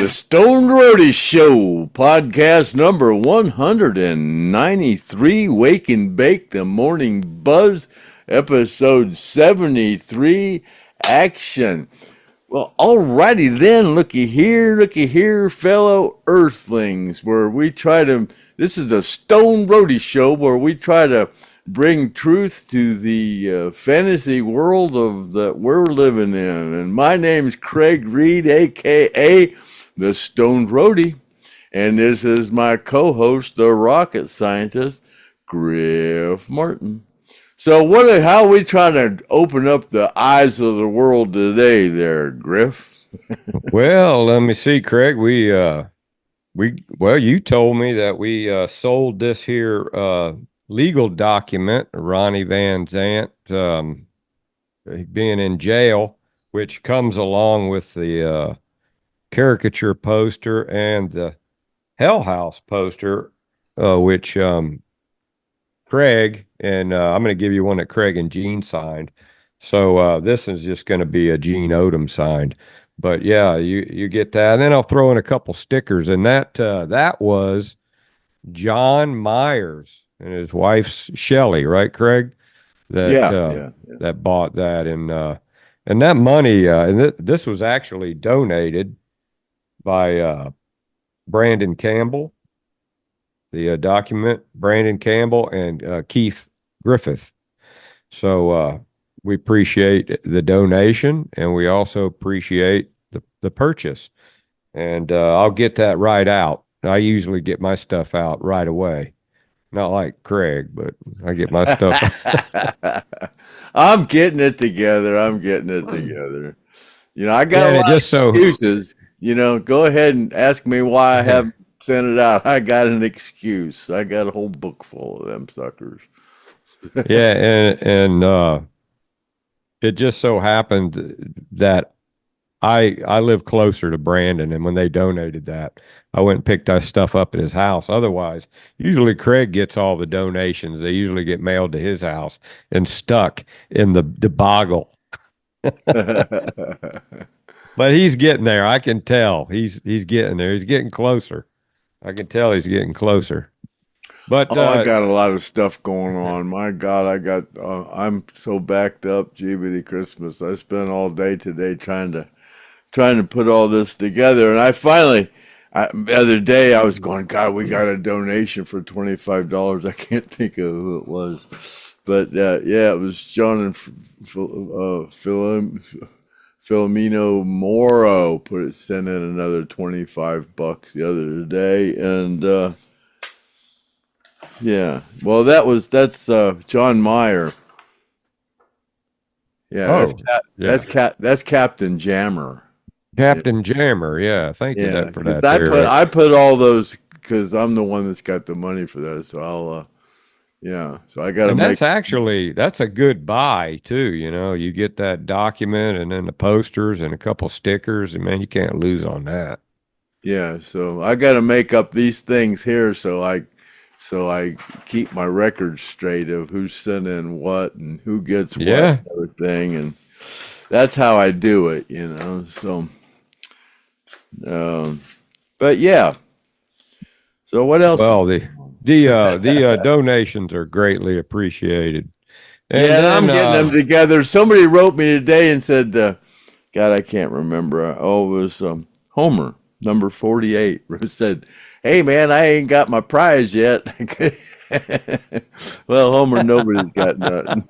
The Stoned Roadie Show, podcast number 193, Wake and Bake, The Morning Buzz, episode 73, Action. Well, alrighty then, looky here, fellow Earthlings, where we try to, this is the Stoned Roadie Show, where we try to bring truth to the fantasy world of that we're living in. And my name's Craig Reed, a.k.a. the Stoned Roadie, and this is my co-host, the rocket scientist, Griff Martin. So how are we trying to open up the eyes of the world today there, Griff? Well, let me see, Craig. You told me that we sold this here legal document, Ronnie Van Zant being in jail, which comes along with the caricature poster and the Hell House poster, which Craig and I'm going to give you one that Craig and Gene signed. So this is just going to be a Gene Odom signed. But yeah, you get that, and then I'll throw in a couple stickers, and that was John Myers and his wife Shelley, right, Craig? That bought that, and that money, and this was actually donated by Brandon Campbell, the document, Brandon Campbell and Keith Griffith. So we appreciate the donation, and we also appreciate the purchase. And I'll get that right out. I usually get my stuff out right away. Not like Craig, but I get my stuff. I'm getting it together. You know, I got a lot of excuses. You know, go ahead and ask me why I haven't sent it out. I got an excuse. I got a whole book full of them suckers. Yeah, and it just so happened that I live closer to Brandon, and when they donated that, I went and picked that stuff up at his house. Otherwise, usually Craig gets all the donations. They usually get mailed to his house and stuck in the boggle. But he's getting there. I can tell. He's getting there. He's getting closer. I can tell he's getting closer. But I got a lot of stuff going on. My God, I'm so backed up. Jiminy Christmas. I spent all day today trying to put all this together, and the other day I was going, God, we got a donation for $25. I can't think of who it was, but it was John and Filomeno Moro sent in another $25 the other day, and that's John Meyer. Yeah, that's Captain Jammer. Captain Jammer, yeah. Thank you for that. I put all those because I'm the one that's got the money for that. So I'll, So I got to make. That's a good buy too. You know, you get that document and then the posters and a couple stickers, and man, you can't lose on that. Yeah. So I got to make up these things here so I keep my records straight of who's sending what and who gets what and everything, and that's how I do it. You know. So. But yeah. So what else? Well, the donations are greatly appreciated. And I'm getting them together. Somebody wrote me today and said, God, I can't remember. It was Homer, number 48, said, hey man, I ain't got my prize yet. Well, Homer, nobody's got nothing.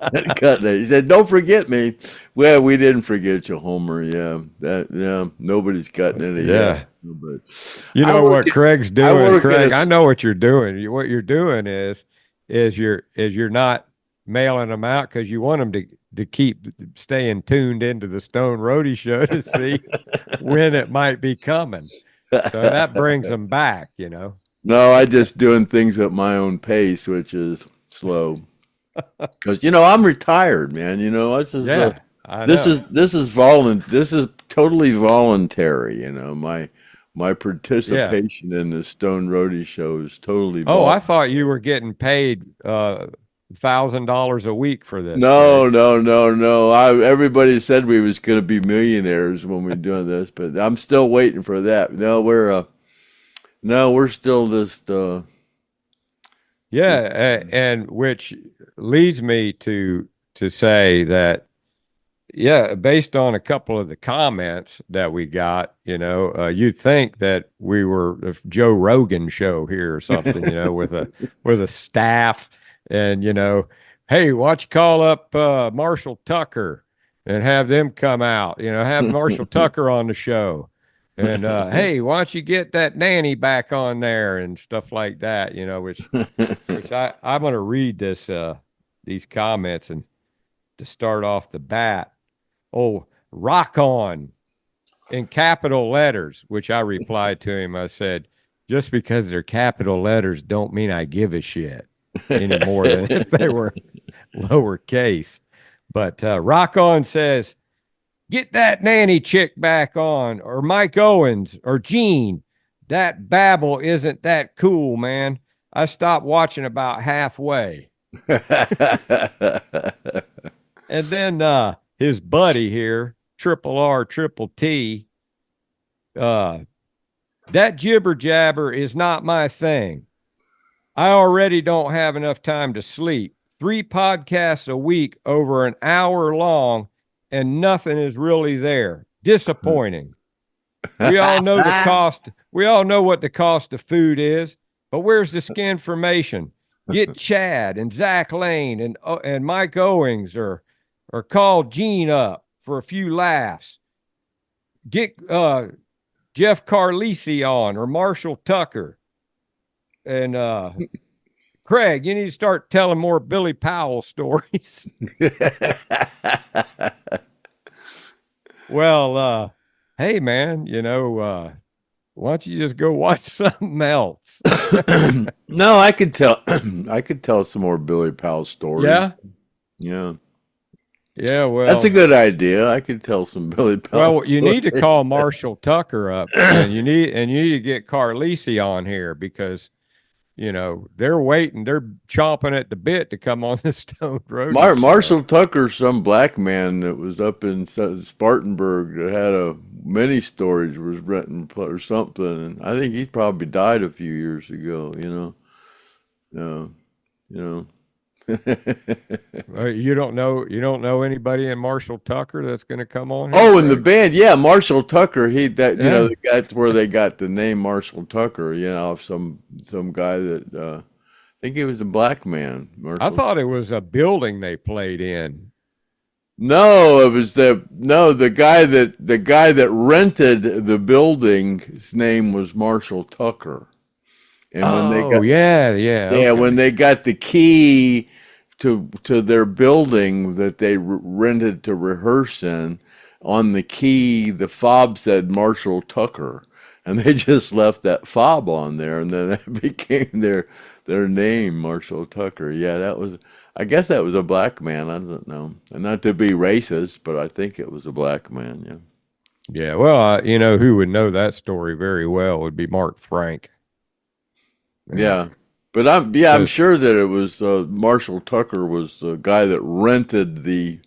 He said, don't forget me. Well, we didn't forget you, Homer. Nobody's gotten any yet. But you know what Craig's doing, Craig? I know what you're doing. What you're doing is you're not mailing them out because you want them to keep staying tuned into the Stone Roadie Show to see when it might be coming. So that brings them back, you know. No, I just doing things at my own pace, which is slow. Because I'm retired, man. This is totally voluntary. My participation in the Stone Roadie Show is totally voluntary. I thought you were getting paid $1,000 a week for this, Craig. No. Everybody said we was going to be millionaires when we were doing this, but I'm still waiting for that. No, we're still just Yeah, and which leads me to say that, yeah, based on a couple of the comments that we got, you'd think that we were a Joe Rogan show here or something, with a staff, and hey, why don't you call up Marshall Tucker and have them come out, have Marshall Tucker on the show. And hey, why don't you get that nanny back on there and stuff like that, which I'm going to read these comments, and to start off the bat. Oh, rock on in capital letters, which I replied to him. I said, just because they're capital letters don't mean I give a shit any more than if they were lowercase. But rock on says, get that nanny chick back on, or Mike Owens, or Gene. That babble isn't that cool, man. I stopped watching about halfway. And then his buddy here, Triple R, Triple T, that jibber jabber is not my thing. I already don't have enough time to sleep. 3 podcasts a week over an hour long, and nothing is really there. Disappointing. We all know the cost. We all know what the cost of food is, but where's the skinformation? Get Chad and Zach Lane and Mike Owings, or call Gene up for a few laughs. Get Jeff Carlisi on, or Marshall Tucker. And Craig, you need to start telling more Billy Powell stories. Well, hey, man, why don't you just go watch something else? No, I could tell some more Billy Powell stories. Yeah? Yeah. Yeah, well, that's a good idea. I could tell some Billy Powell. Well, you need to call Marshall Tucker up, and you need to get Carlisi on here, because they're waiting, they're chomping at the bit to come on the Stoned Roadies. Marshall Tucker, some black man that was up in Spartanburg that had a mini storage, was renting or something, and I think he probably died a few years ago. You don't know anybody in Marshall Tucker that's going to come on here? Oh, in the band, yeah, Marshall Tucker. That's where they got the name Marshall Tucker. Some guy that I think he was a black man. I thought it was a building they played in. No, it was the guy that rented the building. His name was Marshall Tucker. And when they got the key to their building that they rented to rehearse in, on the key the fob said Marshall Tucker, and they just left that fob on there, and then it became their name, Marshall Tucker. Yeah, I guess that was a black man. I don't know, and not to be racist, but I think it was a black man. Yeah. Yeah. Well, who would know that story very well would be Mark Frank. Yeah, but I'm sure that it was Marshall Tucker was the guy that rented the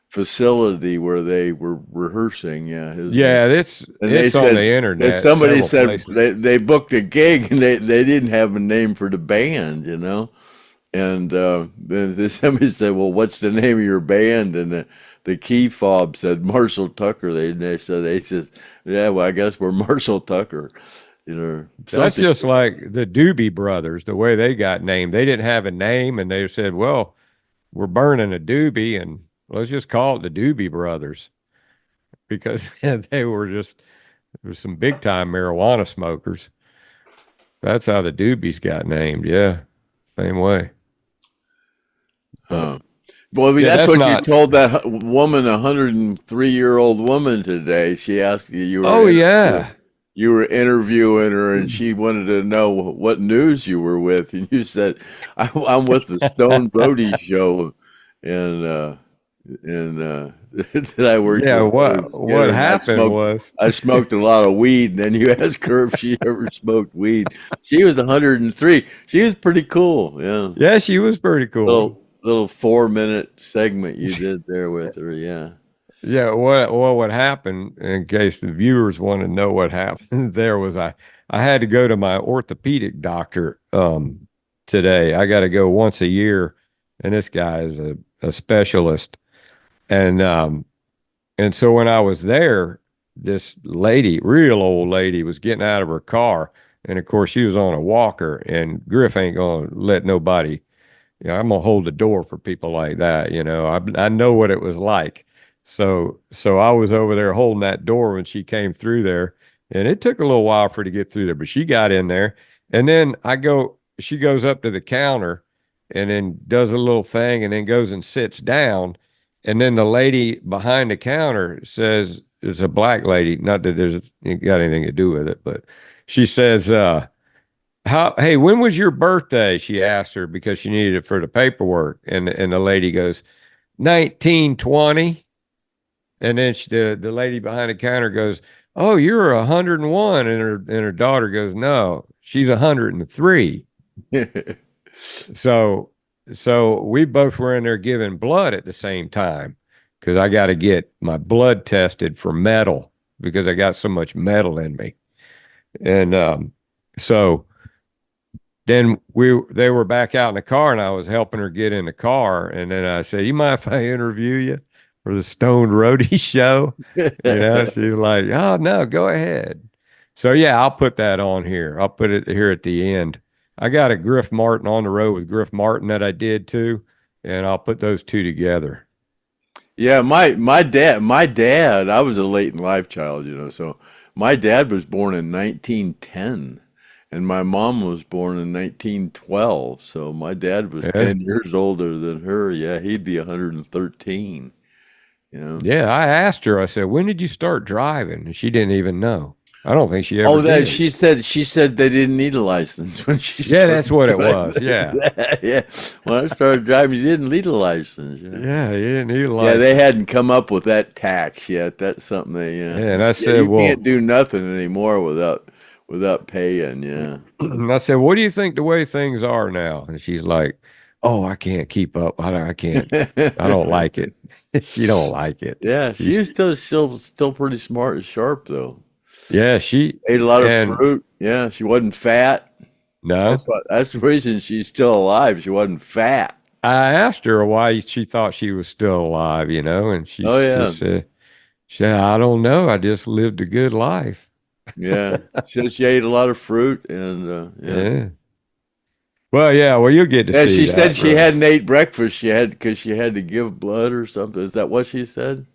facility where they were rehearsing. Yeah, it's on the internet. Somebody said they booked a gig, and they didn't have a name for the band, and then somebody said, "Well, what's the name of your band?" And the key fob said Marshall Tucker. They said, "Yeah, well, I guess we're Marshall Tucker." That's just like the Doobie Brothers, the way they got named. They didn't have a name, and they said, well, we're burning a doobie, and let's just call it the Doobie Brothers, because there was some big time marijuana smokers. That's how the Doobies got named. Yeah, same way. Well, that's what you told that woman, 103-year-old woman today. She asked you. Oh, yeah. You were interviewing her, and she wanted to know what news you were with, and you said, "I'm with the Stone Roadie show," and that I worked. Yeah, what happened was I smoked a lot of weed, and then you asked her if she ever smoked weed. She was 103. She was pretty cool. Yeah. Yeah, she was pretty cool. little 4-minute segment you did there with her. Yeah. Yeah, what would happen, in case the viewers want to know what happened there, was I had to go to my orthopedic doctor today. I got to go once a year, and this guy is a specialist. And so when I was there, this lady, real old lady, was getting out of her car, and of course she was on a walker, and Griff ain't gonna let nobody, I'm gonna hold the door for people like that. I know what it was like. So I was over there holding that door when she came through there, and it took a little while for her to get through there, but she got in there. And then she goes up to the counter and then does a little thing and then goes and sits down. And then the lady behind the counter says, it's a black lady, not that it got anything to do with it, but she says, hey, when was your birthday? She asked her because she needed it for the paperwork. And the lady goes, 1920. And then the lady behind the counter goes, oh, you're 101. And her daughter goes, no, she's 103. So we both were in there giving blood at the same time, because I got to get my blood tested for metal because I got so much metal in me. And so then they were back out in the car, and I was helping her get in the car. And then I said, you mind if I interview you for the Stoned Roadie show? She's like, oh, no, go ahead. So, yeah, I'll put that on here. I'll put it here at the end. I got a Griff Martin on the road with Griff Martin that I did too, and I'll put those two together. Yeah, my dad, I was a late in life child, so my dad was born in 1910 and my mom was born in 1912. So my dad was Yeah. 10 years older than her. Yeah, he'd be 113. Yeah, I asked her, I said, when did you start driving? And she didn't even know. I don't think she ever Oh, that did. she said they didn't need a license when she Yeah, started that's what it driving. was. Yeah. Yeah. When I started driving, you didn't need a license. Yeah, you didn't need a Yeah, they license. hadn't come up with that tax yet. That's something Yeah, yeah. and I Yeah, said, you well, can't do nothing anymore without paying, yeah. I said, what do you think the way things are now? And she's like, oh, I can't keep up. I can't. I don't like it. She don't like it. Yeah, she She's, was still pretty smart and sharp though. yeah, Ate a lot of and fruit. Yeah, she wasn't fat. no, That's the reason she's still alive. She wasn't fat. I asked her why she thought she was still alive, and Oh she yeah. said, I don't know. I just lived a good life. Yeah. She said she ate a lot of fruit and yeah. Yeah. Well, yeah. Well, you'll get to Yeah, see she said that, she bro. hadn't ate breakfast. Because she had to give blood or something. Is that what she said?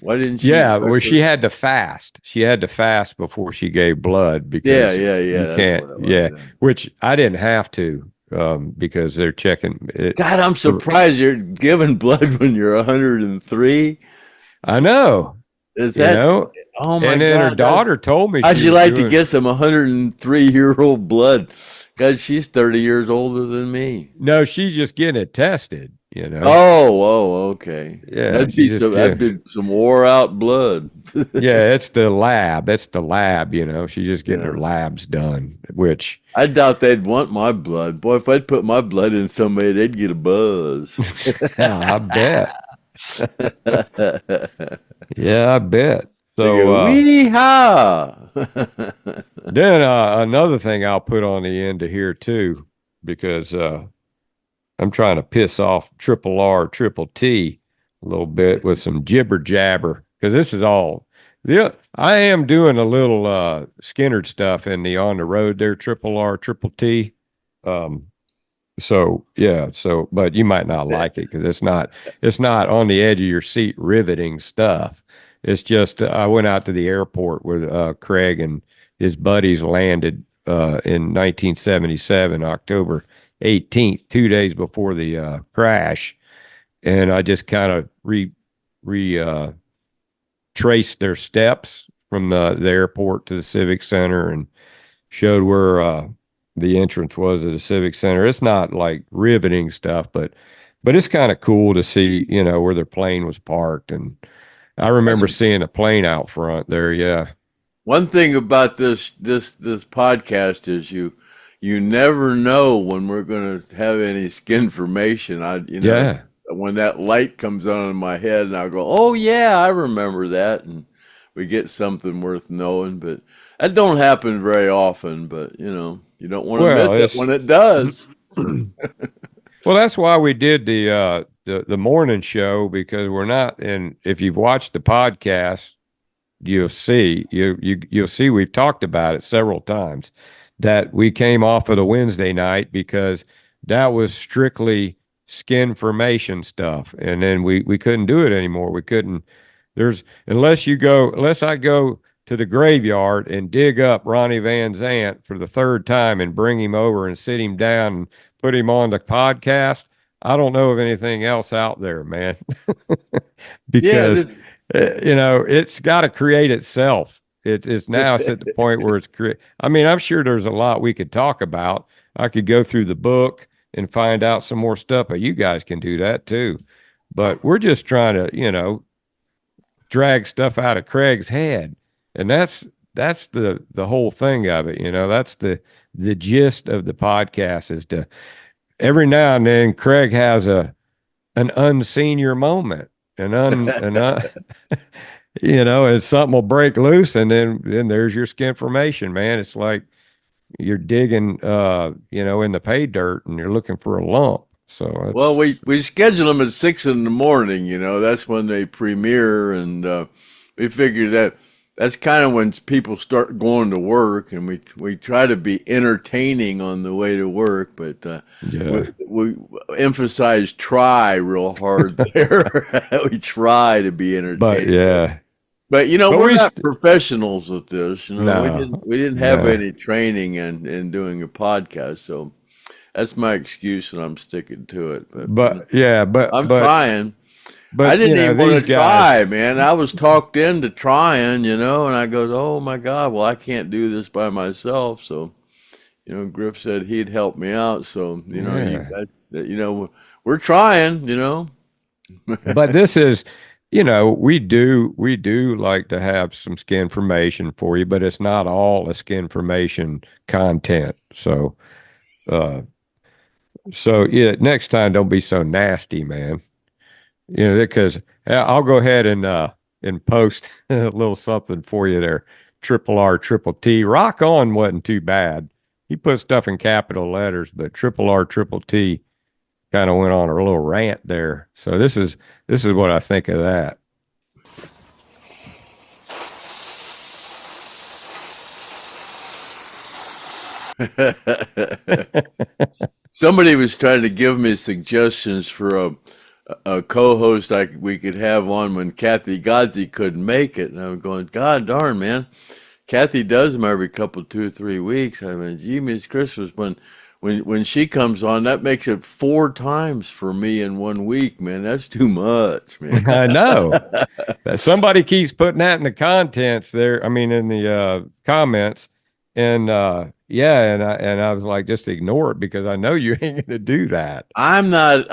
Why didn't she eat Yeah. Well, she breakfast? had to fast. She had to fast before she gave blood Yeah, because yeah, yeah. you That's can't. what it was. Yeah. Yeah. Which I didn't have to, because they're checking it. God, I'm surprised you're giving blood when you're 103. I know, Is you that? know. Oh my And then her God, daughter told me how'd she you was like to doing. get some 103-year-old blood? God, she's 30 years older than me. No, she's just getting it tested. Oh, okay. Yeah, she's just That'd getting. be some wore out blood. Yeah, it's the lab. It's the lab. She's just getting her Yeah. labs done, which I doubt they'd want my blood. Boy, if I'd put my blood in somebody, they'd get a buzz. I bet. Yeah, I bet. They So go, wee-haw. then another thing I'll put on the end of here too, because I'm trying to piss off Triple R, Triple T a little bit with some jibber jabber, because this is all. Yeah, I am doing a little Skynyrd stuff in the on the road there, Triple R, Triple T. Um, so yeah, but you might not like it because it's not on the edge of your seat riveting stuff. It's just I went out to the airport where Craig and his buddies landed in 1977, October 18th, 2 days before the crash, and I just kind of re traced their steps from the airport to the Civic Center and showed where the entrance was of the Civic Center. It's not like riveting stuff, but it's kind of cool to see, where their plane was parked. And I That's remember seeing a plane out front there. Yeah. one thing about this podcast is you never know when we're going to have any skin formation. Yeah. When that light comes on in my head, and I'll go, "Oh yeah, I remember that," and we get something worth knowing. But that don't happen very often. But you don't want to Well, miss it it's when it does. well, that's why we did the morning show, because we're not in. If you've watched the podcast, you'll see we've talked about it several times, that we came off of the Wednesday night because that was strictly skin formation stuff, and then we couldn't do it anymore. We couldn't. Unless I go to the graveyard and dig up Ronnie Van Zant for the third time and bring him over and sit him down and put him on the podcast. I don't know of anything else out there, man. Yeah, Because it's got to create itself. It's at the point where I mean, I'm sure there's a lot we could talk about. I could go through the book and find out some more stuff, but you guys can do that too. But we're just trying to, drag stuff out of Craig's head, and that's the whole thing of it. That's the gist of the podcast, is to every now and then Craig has an unsenior moment, and something will break loose, and then there's your skin formation, man. It's like you're digging, in the pay dirt, and you're looking for a lump. So well, it's we schedule them at 6 in the morning. That's when they premiere, and we figure that's kind of when people start going to work, and we try to be entertaining on the way to work, but yeah. we emphasize try real hard there. We try to be But entertaining, yeah, but but we're not professionals at this. no, We didn't have no. any training in doing a podcast, so that's my excuse, and I'm sticking to it. But But yeah, I'm trying. I but didn't even want these to guys. try, man. I was talked into trying, and I goes, "Oh my God, well I can't do this by myself." So, Griff said he'd help me out. So, Yeah. we're trying. But this is, we do like to have some skin formation for you, but it's not all a skin formation content. Uh, so yeah, next time don't be so nasty, man. Because I'll go ahead and post a little something for you there. Triple R, triple T. Rock On wasn't too bad. He put stuff in capital letters, but Triple R, triple T kind of went on a little rant there. So this is what I think of that. Somebody was trying to give me suggestions for a co-host we could have on when Kathy Godsey couldn't make it, and I'm going, God darn, man. Kathy does them every couple, 2 or 3 weeks. I mean, gee, Miss Christmas, when she comes on, that makes it 4 times for me in one week, man. That's too much, man. I know that somebody keeps putting that in the contents there. I mean, in the comments, and yeah, and I was like, just ignore it because I know you ain't going to do that. I'm not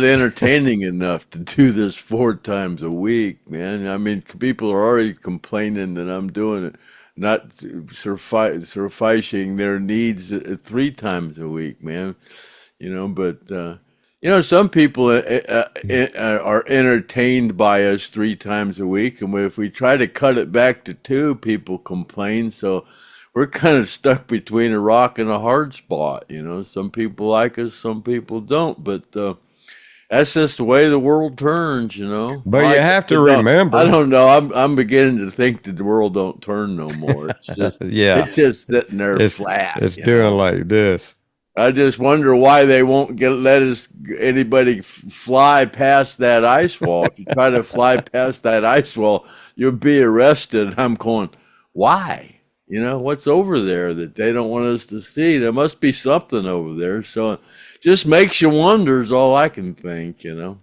entertaining enough to do this 4 times a week, man. I mean, people are already complaining that I'm doing it, not sufficing their needs 3 times a week, man. But some people are entertained by us 3 times a week, and if we try to cut it back to two, people complain. So we're kind of stuck between a rock and a hard spot. Some people like us, some people don't, but that's just the way the world turns. But Well, you I have guess to it don't. I remember, don't know. I'm beginning to think that the world don't turn no more. It's just yeah, it's just sitting there it's flat. it's doing like this. I just wonder why they won't let anybody fly past that ice wall. If you try to fly past that ice wall, you'll be arrested. I'm going, why? What's over there that they don't want us to see? There must be something over there. So it just makes you wonder is all I can think. Yeah,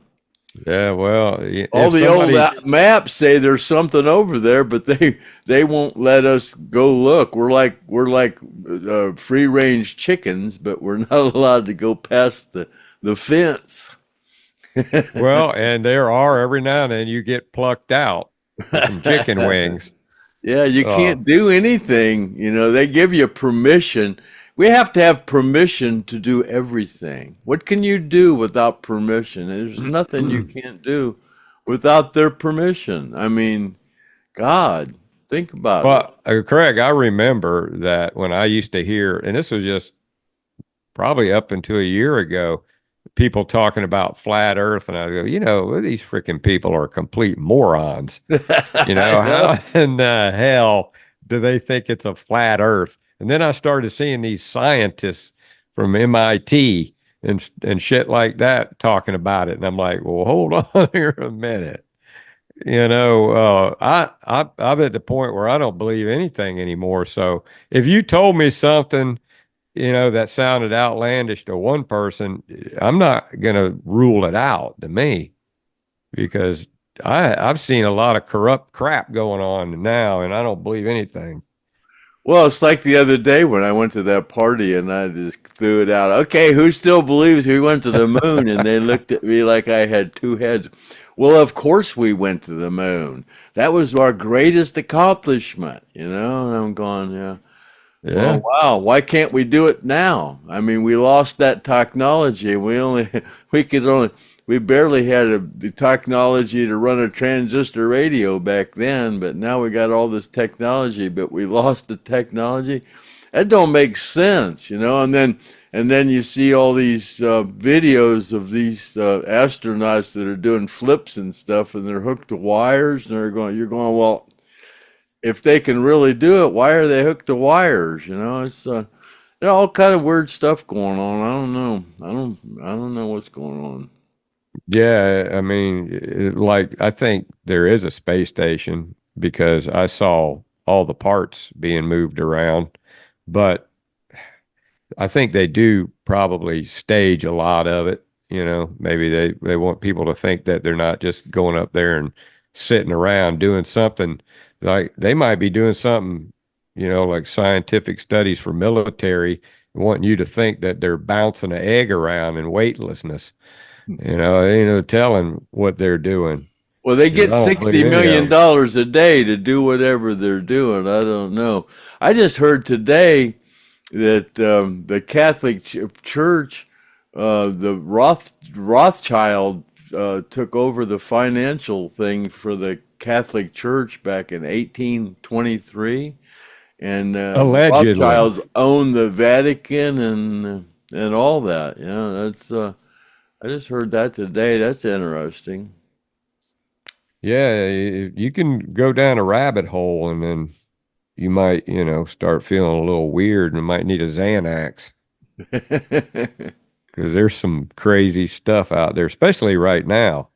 well, All if the old somebody, maps say there's something over there, but they won't let us go look. We're like free range chickens, but we're not allowed to go past the fence. well, and there are every now and then you get plucked out for some chicken wings. Yeah, you Uh, can't do anything. They give you permission. we have to have permission to do everything. What can you do without permission? There's nothing you can't do without their permission. I mean, God, think about it. Well, Craig, I remember that when I used to hear, and this was just probably up until a year ago, people talking about flat Earth, and I go, these freaking people are complete morons. I know. How in the hell do they think it's a flat Earth? And then I started seeing these scientists from MIT and shit like that talking about it, and I'm like, well, hold on here a minute. I'm at the point where I don't believe anything anymore. So if you told me something, that sounded outlandish to one person, I'm not gonna rule it out to me because I've seen a lot of corrupt crap going on now, and I don't believe anything. Well, it's like the other day when I went to that party and I just threw it out. Okay, who still believes we went to the moon? And they looked at me like I had two heads. Well, of course we went to the moon. That was our greatest accomplishment, And I'm going, yeah. Well, Yeah. wow, why can't we do it now? I mean, we lost that technology. We could only, we barely had the technology to run a transistor radio back then, but now we got all this technology, but we lost the technology. That don't make sense. And then you see all these videos of these astronauts that are doing flips and stuff, and they're hooked to wires, and you're going, well, if they can really do it, why are they hooked to wires? It's there all kind of weird stuff going on. I don't know. I don't know what's going on. Yeah, I mean, I think there is a space station because I saw all the parts being moved around, but I think they do probably stage a lot of it. Maybe they want people to think that they're not just going up there and sitting around doing something. Like they might be doing something, like scientific studies for military, wanting you to think that they're bouncing an egg around in weightlessness. Ain't no telling what they're doing. Well, they And I get don't believe any of them. $60 million a day to do whatever they're doing. I don't know. I just heard today that the Catholic Church, the Rothschild, took over the financial thing for the Catholic Church back in 1823, and the Allegedly. Rothschilds own the Vatican and all that. That's I just heard that today. That's interesting. Yeah, you can go down a rabbit hole and then you might, start feeling a little weird and might need a Xanax because there's some crazy stuff out there, especially right now.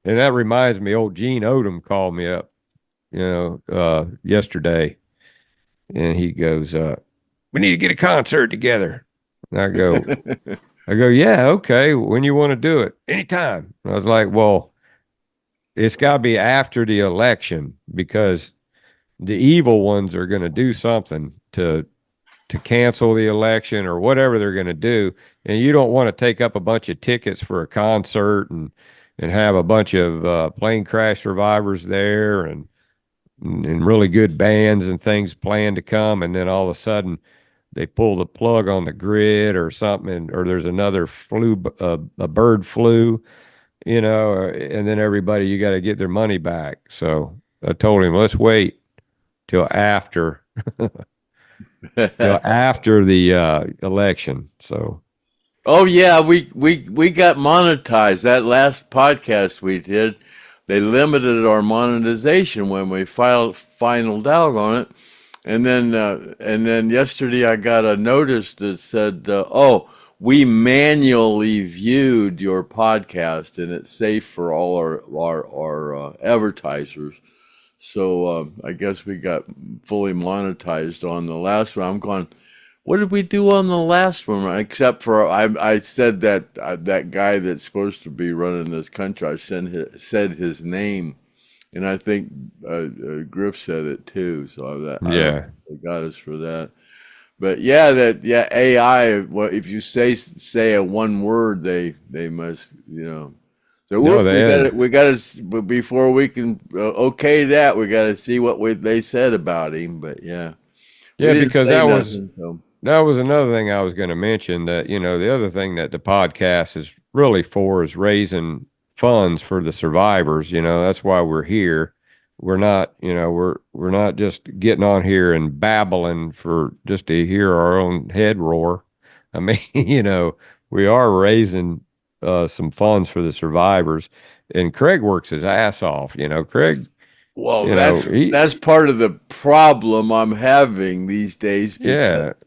And that reminds me, old Gene Odom called me up, yesterday, and he goes, "We need to get a concert together." And I go, "Yeah, okay. When you want to do it? Anytime." And I was like, "Well, it's got to be after the election because the evil ones are going to do something to cancel the election or whatever they're going to do, and you don't want to take up a bunch of tickets for a concert and have a bunch of plane crash survivors there and really good bands and things planned to come, and then all of a sudden they pull the plug on the grid or something, or there's another a bird flu, and then everybody, you got to get their money back." So I told him, let's wait till after the election. So Oh yeah, we got monetized. That last podcast we did, they limited our monetization when we finaled out on it. And then yesterday I got a notice that said, "Oh, we manually viewed your podcast and it's safe for all our advertisers." So I guess we got fully monetized on the last one. I'm going, what did we do on the last one? Except for I said that that guy that's supposed to be running this country, said his name, and I think Griff said it too. So I don't know yeah, if they got us for that. But yeah, AI. Well, if you say a one word, they must So no, whoop, they had. we got to before we can okay that we got to see what they said about him. But yeah, we Yeah, didn't because say that was nothing. So. that was another thing I was going to mention, that, the other thing that the podcast is really for is raising funds for the survivors. That's why we're here. We're not, we're not just getting on here and babbling for just to hear our own head roar. I mean, we are raising some funds for the survivors, and Craig works his ass off. Craig, Well, he, that's part of the problem I'm having these days yeah, because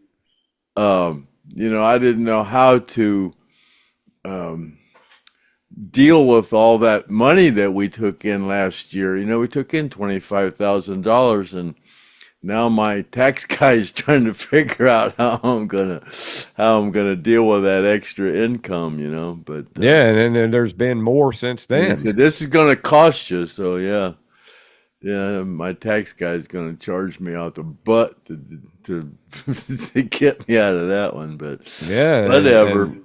I didn't know how to um, deal with all that money that we took in last year. We took in $25,000, and now my tax guy is trying to figure out how I'm gonna deal with that extra income. But yeah, and then there's been more since he then. said this is gonna cost you. So yeah. Yeah, my tax guy's gonna charge me out the butt to to get me out of that one, but Yeah, whatever.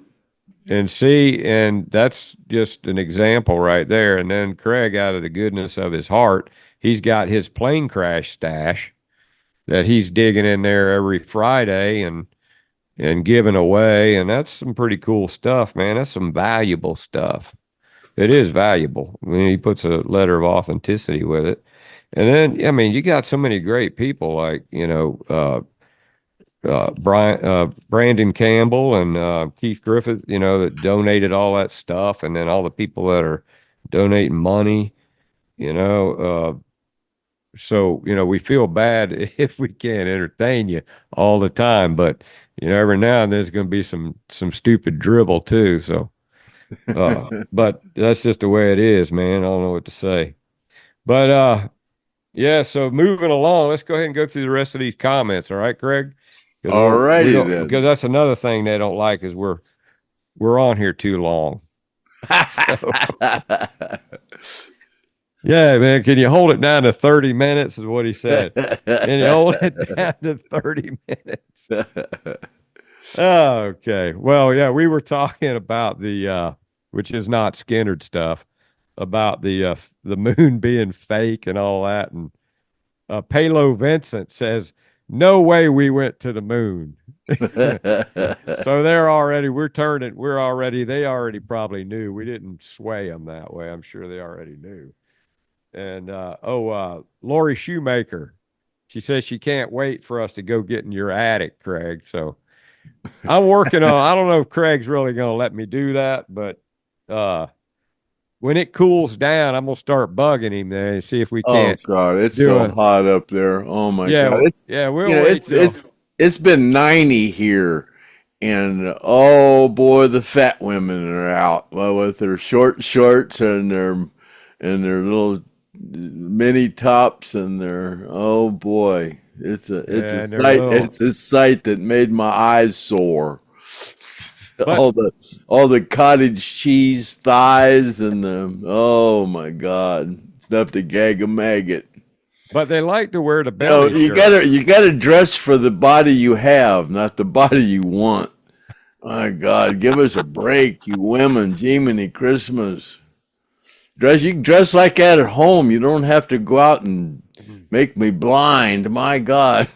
and that's just an example right there. And then Craig, out of the goodness of his heart, he's got his plane crash stash that he's digging in there every Friday and giving away, and that's some pretty cool stuff, man. That's some valuable stuff. It is valuable. I mean, he puts a letter of authenticity with it. And then, I mean, you got so many great people like, Brandon Campbell and Keith Griffith, that donated all that stuff, and then all the people that are donating money, you know. So, we feel bad if we can't entertain you all the time, but every now and then there's going to be some stupid dribble too. So, but that's just the way it is, man. I don't know what to say. But yeah, so moving along, let's go ahead and go through the rest of these comments, all right, Craig? Because we Alrighty don't, because then. that's another thing they don't like is we're on here too long. So yeah, man, can you hold it down to 30 minutes is what he said. Can you hold it down to 30 minutes? Oh, okay. Well, yeah, we were talking about which is not Skynyrd stuff, about the moon being fake and all that. And Palo Vincent says, "No way we went to the moon." So they already probably knew. We didn't sway them that way. I'm sure they already knew. And Lori Shoemaker, she says she can't wait for us to go get in your attic, Craig. So I'm working on, I don't know if Craig's really going to let me do that, but uh, when it cools down, I'm going to start bugging him there and see if we Oh can't God, it's do so a, hot up there. Oh my God, yeah, it's yeah, you we'll know wait it's till, it's it's been 90 here, and oh boy, the fat women are out. Well, with their short shorts and their little mini tops and their oh boy, it's a and they're sight. little, It's a sight that made my eyes sore. but, all the cottage cheese thighs and the oh my God, stuff to gag a maggot. but they like to wear the belly You shirt. gotta dress for the body you have, not the body you want. My God, give us a break, you women. Jiminy Christmas. You can dress like that at home. You don't have to go out and make me blind. My God.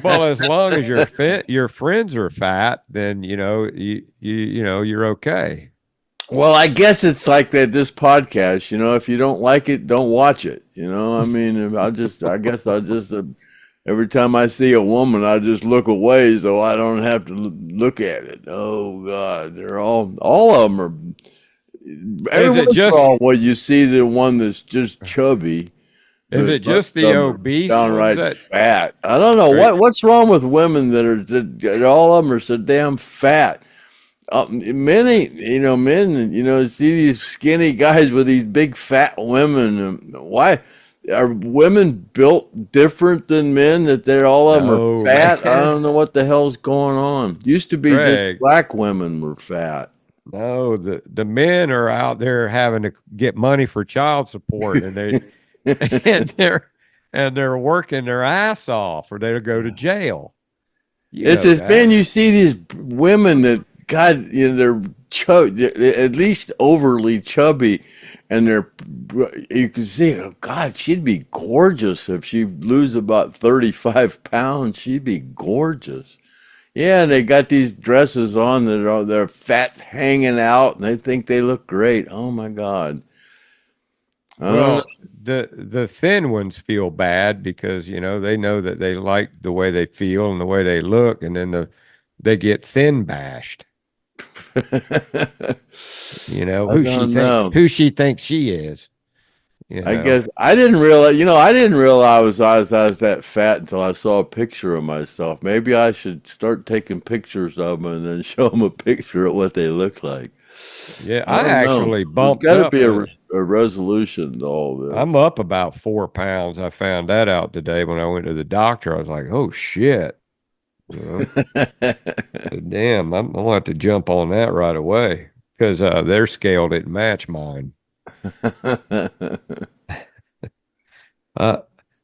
Well, as long as your friends are fat, then you're okay. Well, I guess it's like that. This podcast, if you don't like it, don't watch it. I mean, I guess I'll just every time I see a woman, I just look away so I don't have to look at it. Oh God, they're all of them are. Every Is it once in a just while, you see the one that's just chubby, is but it most just of the them are obese ones downright that fat. I don't know are, what's wrong with women that all of them are so damn fat. Men, see these skinny guys with these big fat women. Why are women built different than men that they're all of them are no, fat? I man. don't know what the hell's going on. Used to be just Craig, black women were fat. no, the men are out there having to get money for child support, and they and they're and they're working their ass off, or they'll go to jail. You It's know just, that. man, you see these women that, God, they're at least overly chubby, and you can see, oh God, she'd be gorgeous if she lose about 35 pounds. She'd be gorgeous. Yeah, they got these dresses on that are their fats hanging out, and they think they look great. Oh my God. I don't know. Well, the thin ones feel bad because they know that they like the way they feel and the way they look, and then they get thin bashed. I don't know. Who she thinks she is. You I know. guess I didn't realize, I didn't realize I was that fat until I saw a picture of myself. Maybe I should start taking pictures of them and then show them a picture of what they look like. Yeah, I I don't know. actually There's bumped got to up. be a resolution to all I'm this. up about 4 pounds. I found that out today when I went to the doctor. I was like, oh shit. You know, damn, I'm gonna have to jump on that right away because their scale didn't match mine. Uh,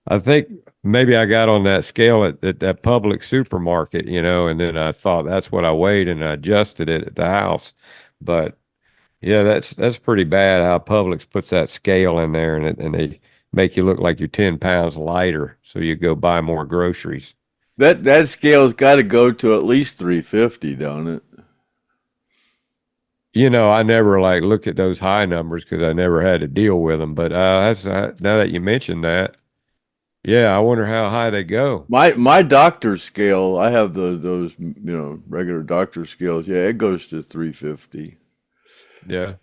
I think maybe I got on that scale at that public supermarket, and then I thought that's what I weighed and I adjusted it at the house. But yeah, that's pretty bad how Publix puts that scale in there and they make you look like you're 10 pounds lighter, so you go buy more groceries. That scale's got to go to at least 350, don't it? I never like look at those high numbers because I never had to deal with them. But that's now that you mentioned that, yeah, I wonder how high they go. My doctor scale, I have those regular doctor scales. Yeah, it goes to 350. Yeah,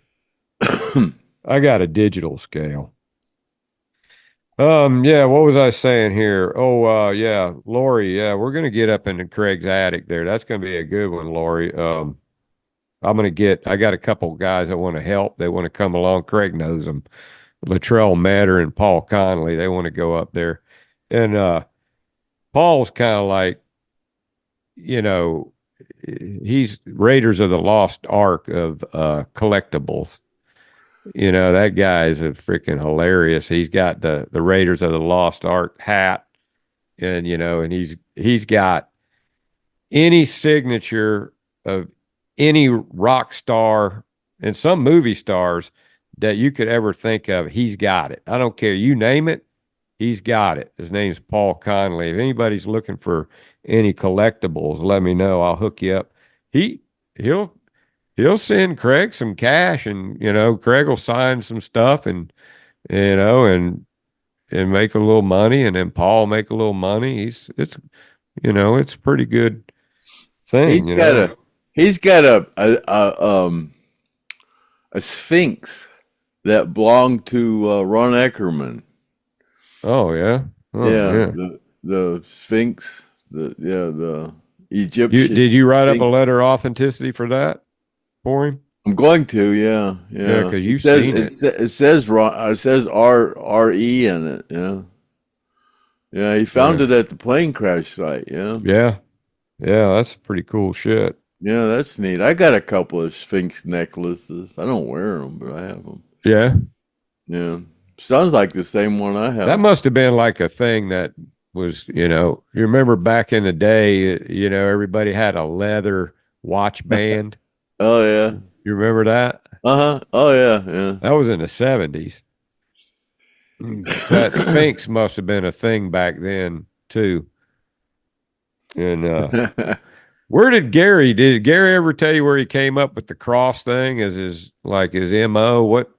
I got a digital scale. Yeah, what was I saying here? Oh, yeah, Lori, yeah, we're gonna get up into Craig's attic there. That's gonna be a good one, Lori. I got a couple guys that want to help. They want to come along. Craig knows them. Latrell Matter and Paul Conley. They want to go up there. And Paul's kind of like, you know, he's Raiders of the Lost Ark of collectibles. That guy is a freaking hilarious. He's got the Raiders of the Lost Ark hat, and he's got any signature of any rock star and some movie stars that you could ever think of. He's got it. I don't care. You name it, he's got it. His name's Paul Conley. If anybody's looking for any collectibles, let me know. I'll hook you up. He he'll he'll send Craig some cash, and Craig will sign some stuff, and you know and make a little money, and then Paul make a little money. It's a pretty good thing, He's got a he's got a Sphinx that belonged to Ron Eckerman. Oh yeah. Oh Yeah, yeah. the Sphinx, the You Egyptian did you write up a Sphinx. letter of authenticity for that for him? I'm going to, yeah, Yeah, yeah. because you've seen it. It says Ron, it says R E in it. Yeah, yeah. He found Yeah. it at the plane crash site. Yeah, Yeah. Yeah, that's pretty cool shit. yeah. That's neat. I got a couple of Sphinx necklaces. I don't wear them, but I have them. Yeah. Yeah, sounds like the same one I That have. must have been like a thing that was, you remember back in the day, everybody had a leather watch band. Oh yeah. You remember that? Uh-huh. Oh yeah, That was in the 70s. That Sphinx must have been a thing back then too. And yeah. where did Gary ever tell you where he came up with the cross thing as his MO? What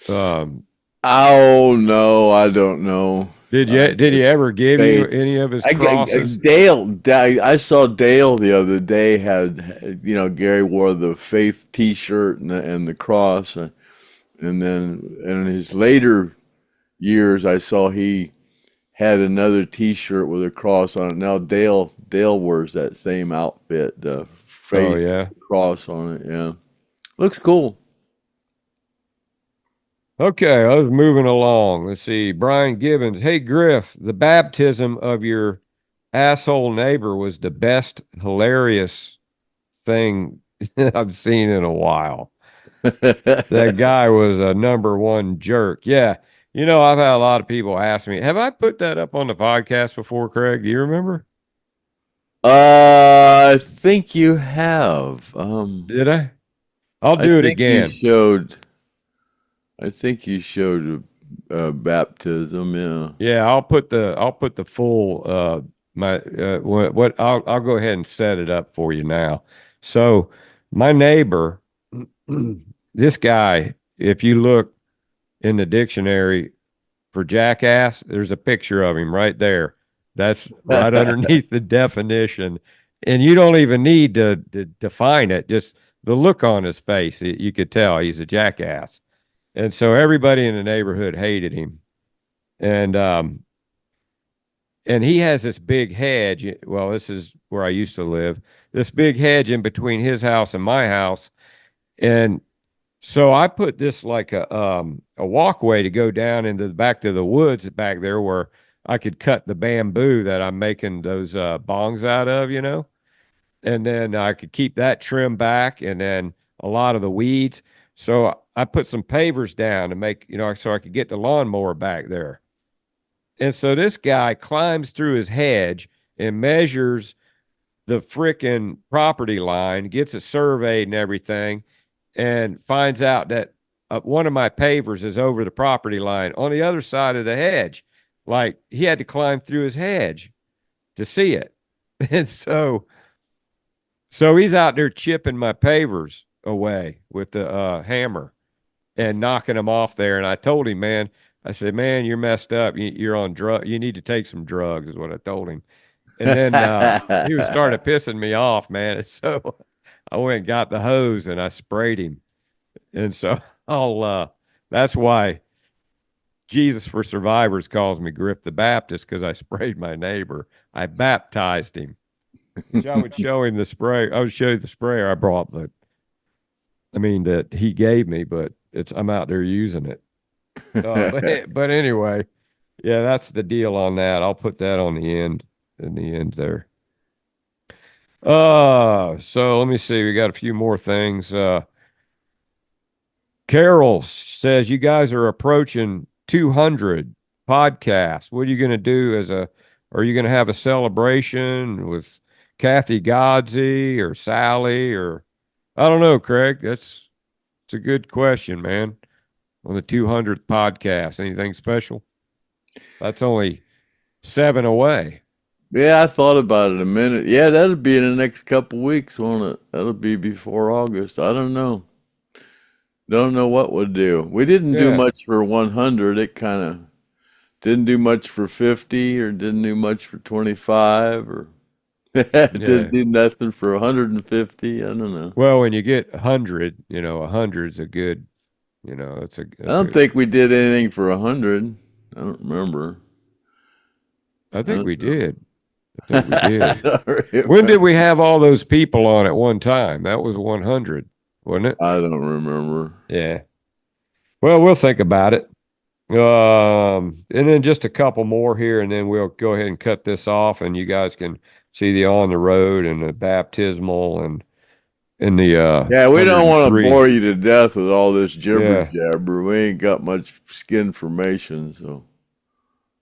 um Oh no, I don't know. did he ever give you Fate. any of his crosses? I saw Dale the other day had, Gary wore the faith T-shirt and the cross, and then in his later years, I saw he had another T-shirt with a cross on it. Now Dale wears that same outfit, the Oh faith yeah. cross on it. Yeah, looks cool. Okay, I was moving along. Let's see. Brian Gibbons. Hey Griff, the baptism of your asshole neighbor was the best hilarious thing I've seen in a while. That guy was a number one jerk. Yeah. I've had a lot of people ask me, have I put that up on the podcast before, Craig? Do you remember? I think you have. Did I? I'll I do it think you again. showed. I think you showed baptism. Yeah. Yeah, I'll put the full my what I'll go ahead and set it up for you now. So my neighbor, this guy, if you look in the dictionary for jackass, there's a picture of him right there. That's right underneath the definition. And you don't even need to define it. Just the look on his face, you could tell he's a jackass. And so everybody in the neighborhood hated him. And and he has this big hedge. Well, this is where I used to live. This big hedge in between his house and my house. And so I put this like a walkway to go down into the back to the woods back there where I could cut the bamboo that I'm making those bongs out of, and then I could keep that trimmed back and then a lot of the weeds. So I put some pavers down to make, so I could get the lawnmower back there. And so this guy climbs through his hedge and measures the frickin' property line, gets it surveyed and everything, and finds out that one of my pavers is over the property line on the other side of the hedge. Like he had to climb through his hedge to see it. And so he's out there chipping my pavers away with the hammer and knocking them off there. And I told him, man, I said, man, you're messed up. You're on drug. You need to take some drugs, is what I told him. And then he was started pissing me off, man. And so I went and got the hose and I sprayed him. And so that's why Jesus for Survivors calls me Griff the Baptist, because I sprayed my neighbor. I baptized him. Which I would show him the spray. I would show you the sprayer I brought, that he gave me, but I'm out there using it. But anyway, yeah, that's the deal on that. I'll put that on the end, in the end there. So let me see. We got a few more things. Carol says you guys are approaching 200 podcasts. What are you going to do are you going to have a celebration with Kathy Godsey or Sally, or I don't know, Craig? It's a good question, man. On the 200th podcast, anything special? That's only 7 away. Yeah, I thought about it a minute. Yeah, that'll be in the next couple weeks, won't it? That'll be before August. I don't know. Don't know what we'll do. We didn't do Yeah, much for 100. It kind of didn't do much for 50 or didn't do much for 25 or didn't yeah. do nothing for 150. I don't know. Well, when you get 100, 100's a good, I it's don't a. think we did anything for 100. I don't remember. I I think don't we know. did. I think we I did. don't When did remember. we have all those people on at one time? That was 100, wasn't it? I don't remember. Yeah. Well, we'll think about it. And then just a couple more here, and then we'll go ahead and cut this off, and you guys can see the on the road and the baptismal and the Yeah, we don't want to 103. bore you to death with all this jibber Yeah. jabber. We ain't got much skin information, so.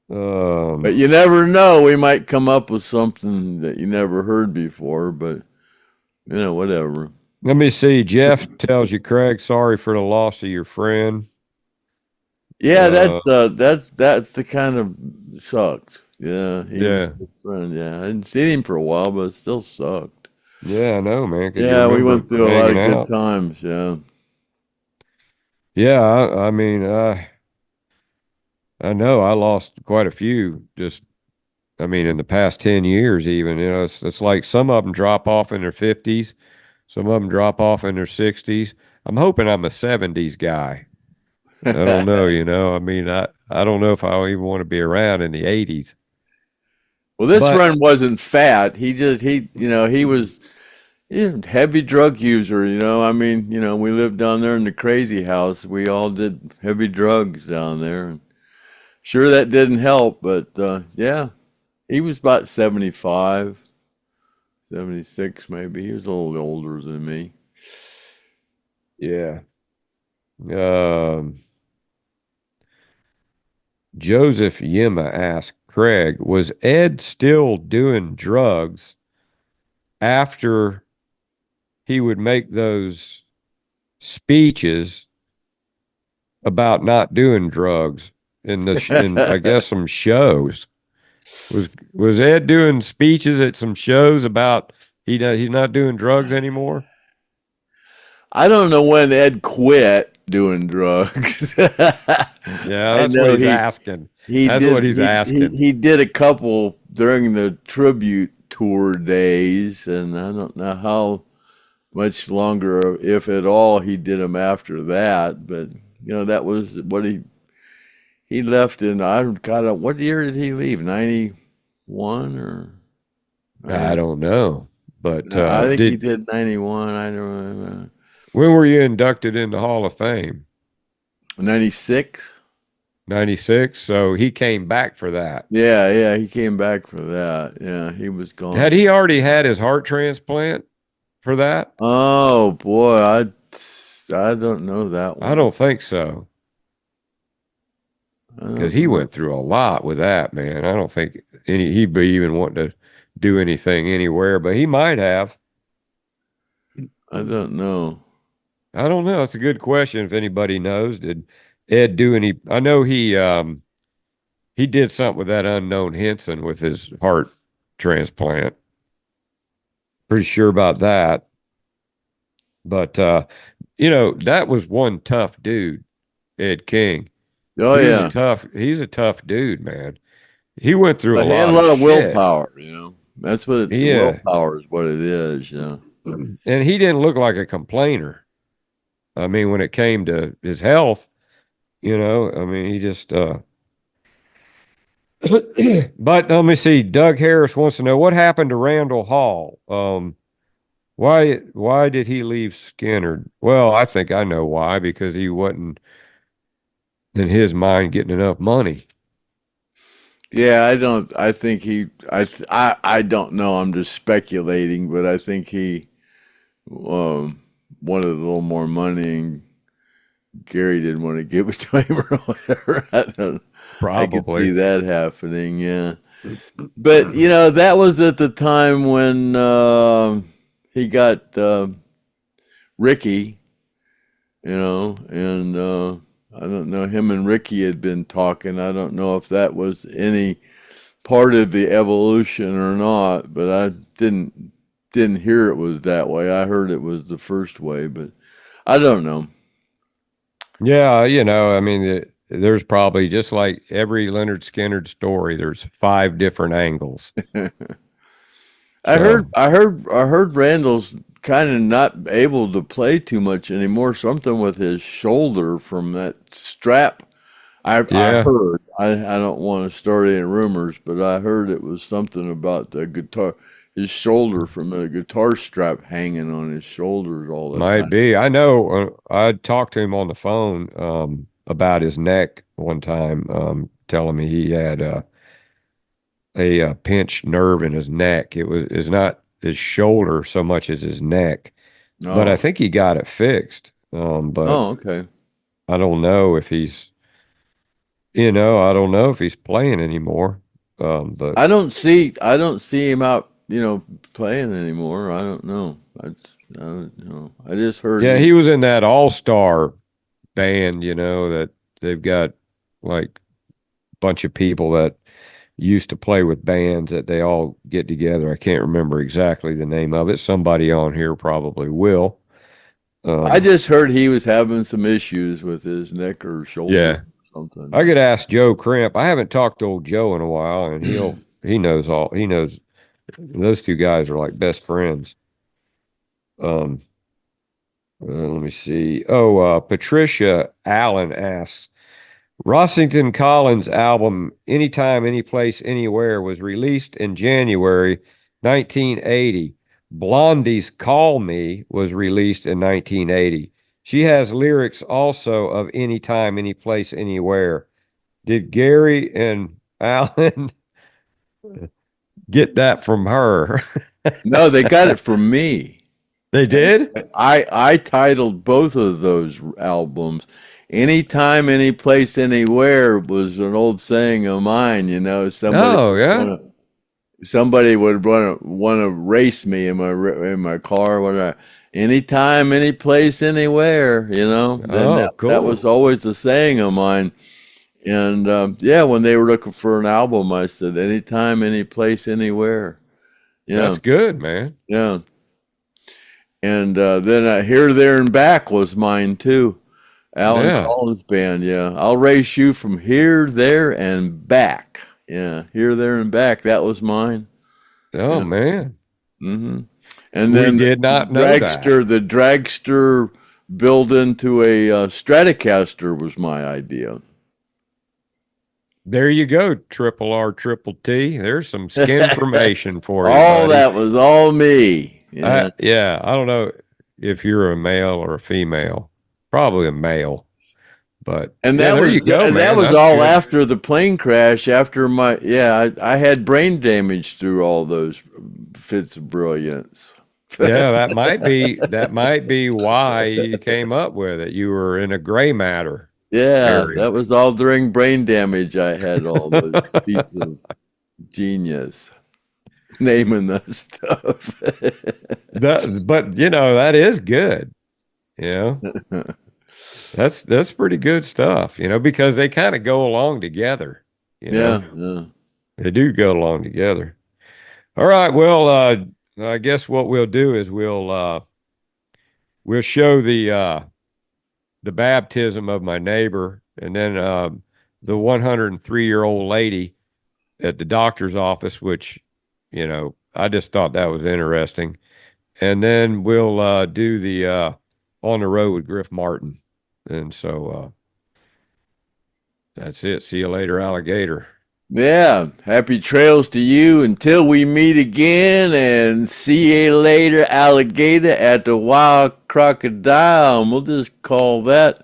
But Um, you never know. We might come up with something that you never heard before, but whatever. Let me see. Jeff tells you, Craig, sorry for the loss of your friend. Yeah, Uh, that's the kind of sucked. Yeah, he was a yeah. good friend. Yeah, I hadn't seen him for a while, but it still sucked. Yeah, I know, man, because you Yeah, we remember went through a lot hanging of good out. times. Yeah. Yeah, I mean, I know I lost quite a few just, I mean, in the past 10 years, even, it's like some of them drop off in their 50s, some of them drop off in their 60s. I'm hoping I'm a 70s guy. I don't know, I mean, I don't know if I even want to be around in the 80s. Well, this But friend wasn't fat. He was a heavy drug user. I mean, we lived down there in the crazy house. We all did heavy drugs down there, and sure that didn't help. But yeah, he was about 75, 76 maybe. He was a little older than me. yeah, um, Joseph Yima asked Craig, was Ed still doing drugs after he would make those speeches about not doing drugs in I guess some shows? Was Ed doing speeches at some shows about he's not doing drugs anymore? I don't know when Ed quit doing drugs. Yeah, I that's what know he's asking. he That's what did he's asking. he did a couple during the tribute tour days, and I don't know how much longer, if at all, he did them after that. But that was what he left in. I got what year did he leave? 91 or I 90? don't know, but No, I think he did did 91. I don't know. when were you inducted into Hall of Fame? 96. 96. So he came back for that. Yeah, yeah, he came back for that. Yeah, he was Had gone. he already had his heart transplant for that? Oh boy, I don't know that I one. don't think so, I because don't he know. went through a lot with that, man. I don't think he'd be even wanting to do anything anywhere, but he might have. I don't know. I don't know. It's a good question if anybody knows. Did Ed do any? I know he did something with that unknown Henson with his heart transplant. Pretty sure about that. But that was one tough dude, Ed King. Oh yeah, He's a tough dude, man. He went through a but he had a lot of lot of shit. willpower. That's what the Yeah. willpower is. What it is. And he didn't look like a complainer. I mean, when it came to his health, I mean, he just but let me see. Doug Harris wants to know what happened to Randall Hall. Why did he leave Skinner? Well, I think I know why, because he wasn't in his mind getting enough money. Yeah, I don't. I think he. I don't know. I'm just speculating, but I think he wanted a little more money, and Gary didn't want to give it to him or whatever. I don't. I could see Probably. that happening. Yeah. But that was at the time when he got Ricky, and I don't know. Him and Ricky had been talking. I don't know if that was any part of the evolution or not, but I didn't hear it was that way. I heard it was the first way, but I don't know. Yeah, I mean, there's probably just like every Leonard Skinner story, there's five different angles. So, I heard Randall's kind of not able to play too much anymore. Something with his shoulder from that strap. I yeah, heard. I don't want to start any rumors, but I heard it was something about the guitar, his shoulder from a guitar strap hanging on his shoulders all the might time. be. I know I talked to him on the phone about his neck one time, telling me he had a pinched nerve in his neck. It's not his shoulder so much as his neck, but I Oh, think he got it fixed. But oh, okay. I don't know if I don't know if he's playing anymore. But I don't see him out, playing anymore. I don't know. I don't know. I just heard yeah, he. he was in that all-star band, that they've got like a bunch of people that used to play with bands that they all get together. I can't remember exactly the name of it. Somebody on here probably will. I Um, just heard he was having some issues with his neck or shoulder yeah, or something. I could ask Joe Crimp. I haven't talked to old Joe in a while, and he knows those two guys are like best friends. Um, let me see. Oh, Patricia Allen asks, Rossington Collins' album Anytime, Anyplace, Anywhere was released in January 1980. Blondie's Call Me was released in 1980. She has lyrics also of Anytime, Anyplace, Anywhere. Did Gary and Alan get that from her? No, they got it from me. They did? I titled both of those albums. Anytime, any place, anywhere was an old saying of mine. Oh, yeah. Somebody would want to race me in my car. Anytime, any place, anywhere. Then Oh, that was cool. always the saying of mine. And yeah, when they were looking for an album, I said, anytime, any place, anywhere. Yeah, That's good, man. yeah. And then Here, There, and Back was mine too. Alan Yeah. Collins Band, yeah. I'll race you from here, there, and back. Yeah, here, there, and back. That was mine. Oh, Yeah. man. hmm And We then did not know that. the dragster built into a Stratocaster was my idea. There you go, triple R, triple T. There's some skin information for you, All buddy. that was all me. Yeah. Yeah, I don't know if you're a male or a female. Probably a male. But And yeah, that there was you go, and that man. was That's all good. after the plane crash. After I had brain damage through all those fits of brilliance. Yeah, that might be why you came up with it. You were in a gray matter Yeah, area. that was all during brain damage. I had all those feats of genius naming that stuff. But you know, that is good. You know, that's pretty good stuff, you know, because they kind of go along together, you know. Yeah, yeah. They do go along together. All right, well, I guess what we'll do is we'll show the baptism of my neighbor, and then the 103-year-old lady at the doctor's office, which, you know, I just thought that was interesting. And then we'll do the On the Road with Griff Martin. And so that's it. See you later, alligator. Yeah, happy trails to you until we meet again, and see you later, alligator, at the Wild Crocodile. And we'll just call that